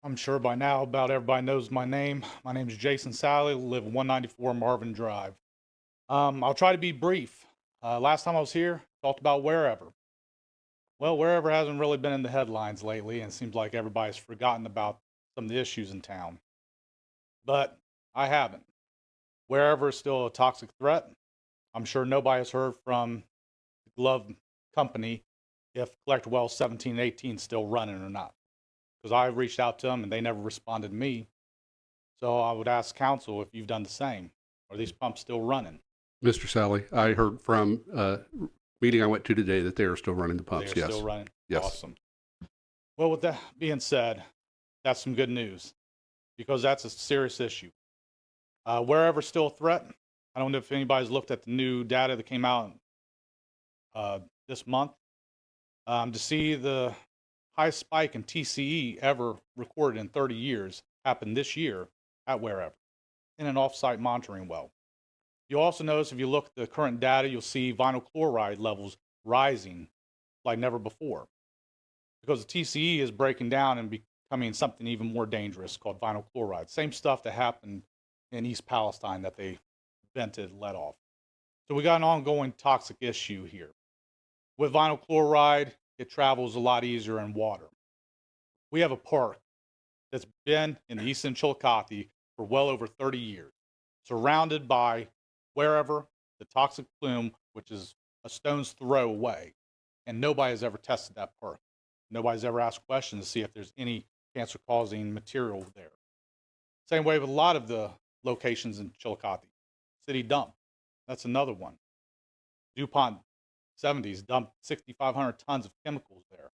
I'm sure by now about everybody knows my name. My name is Jason Sally, live 194 Marvin Drive. I'll try to be brief. Last time I was here, talked about wherever. Well, wherever hasn't really been in the headlines lately, and it seems like everybody's forgotten about some of the issues in town. But I haven't. Wherever is still a toxic threat. I'm sure nobody has heard from the glove company if Collect Well 17 and 18 is still running or not. Because I reached out to them and they never responded to me. So I would ask council if you've done the same. Are these pumps still running? Mr. Sally, I heard from a meeting I went to today that they are still running the They pumps. are Yes. still running? Yes. Awesome. Well, with that being said, that's some good news because that's a serious issue. Wherever still a threat, I don't know if anybody's looked at the new data that came out this month to see the highest spike in TCE ever recorded in 30 years happened this year at wherever in an off-site monitoring well. You'll also notice if you look at the current data, you'll see vinyl chloride levels rising like never before because the TCE is breaking down and becoming something even more dangerous called vinyl chloride. Same stuff that happened in East Palestine that they vented, let off. So we got an ongoing toxic issue here. With vinyl chloride, it travels a lot easier in water. We have a park that's been in the eastern Chillicothe for well over 30 years, surrounded by wherever the toxic plume, which is a stone's throw away, and nobody has ever tested that park. Nobody's ever asked questions to see if there's any cancer-causing material there. Same way with a lot of the locations in Chillicothe. City dump, that's another one. DuPont 70s dumped 6,500 tons of chemicals there.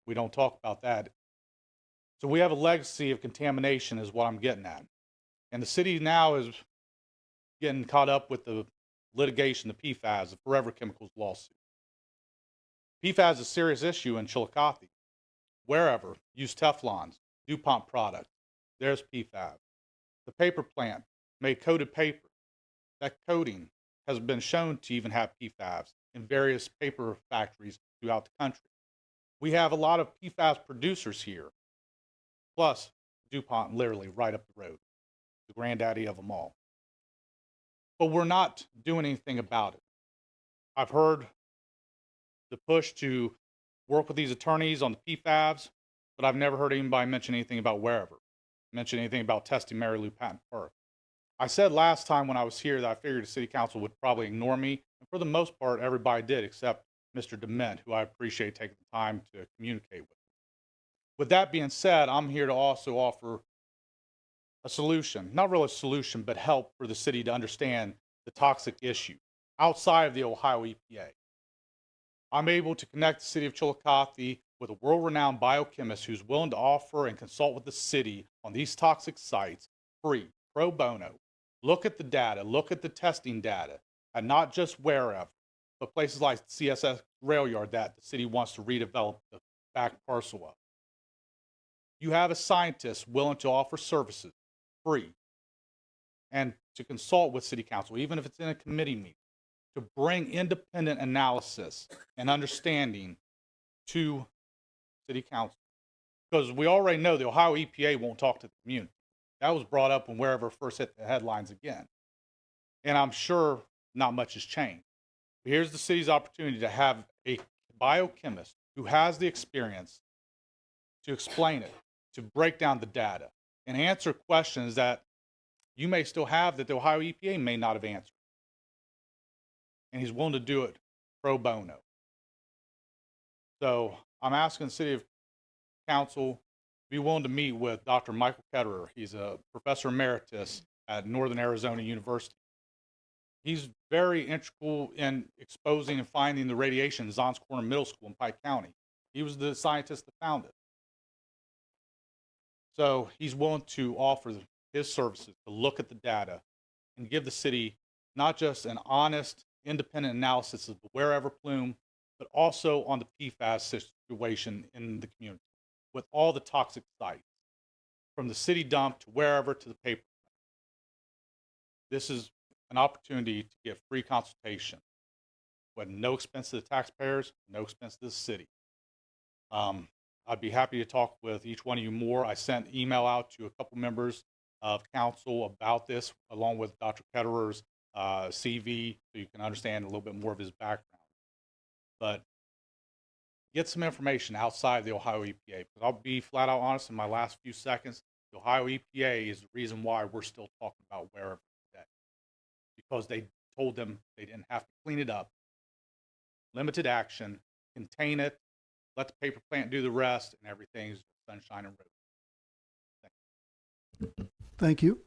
We don't talk about that. So we have a legacy of contamination is what I'm getting at. And the city now is getting caught up with the litigation, the PFAS, the Forever Chemicals lawsuit. PFAS is a serious issue in Chillicothe. Wherever, use Teflons, DuPont products, there's PFAS. The paper plant made coated paper. That coating has been shown to even have PFAS in various paper factories throughout the country. We have a lot of PFAS producers here, plus DuPont literally right up the road, the granddaddy of them all. But we're not doing anything about it. I've heard the push to work with these attorneys on the PFAS, but I've never heard anybody mention anything about wherever, mention anything about testing Mary Lou Patton Park. I said last time when I was here that I figured the city council would probably ignore me, and for the most part, everybody did, except Mr. Dement, who I appreciate taking the time to communicate with. With that being said, I'm here to also offer a solution, not really a solution, but help for the city to understand the toxic issue outside of the Ohio EPA. I'm able to connect the city of Chillicothe with a world-renowned biochemist who's willing to offer and consult with the city on these toxic sites free, pro bono. Look at the data, look at the testing data, and not just wherever, but places like CSS Rail Yard that the city wants to redevelop the back parcel of. You have a scientist willing to offer services free and to consult with city council, even if it's in a committee meeting, to bring independent analysis and understanding to city council. Because we already know the Ohio EPA won't talk to the community. That was brought up when wherever first hit the headlines again. And I'm sure not much has changed. But here's the city's opportunity to have a biochemist who has the experience to explain it, to break down the data, and answer questions that you may still have that the Ohio EPA may not have answered. And he's willing to do it pro bono. So I'm asking the city council to be willing to meet with Dr. Michael Ketterer. He's a professor emeritus at Northern Arizona University. He's very integral in exposing and finding the radiation in Zons Corner Middle School in Pike County. He was the scientist that found it. So he's willing to offer his services to look at the data and give the city not just an honest, independent analysis of the wherever plume, but also on the PFAS situation in the community with all the toxic sites, from the city dump to wherever to the paper. This is an opportunity to get free consultation with no expense to the taxpayers, no expense to the city. I'd be happy to talk with each one of you more. I sent email out to a couple members of council about this, along with Dr. Ketterer's CV, so you can understand a little bit more of his background. But get some information outside the Ohio EPA, because I'll be flat out honest in my last few seconds. The Ohio EPA is the reason why we're still talking about wherever today, because they told them they didn't have to clean it up. Limited action, contain it, let the paper plant do the rest, and everything's sunshine and roses. Thank you.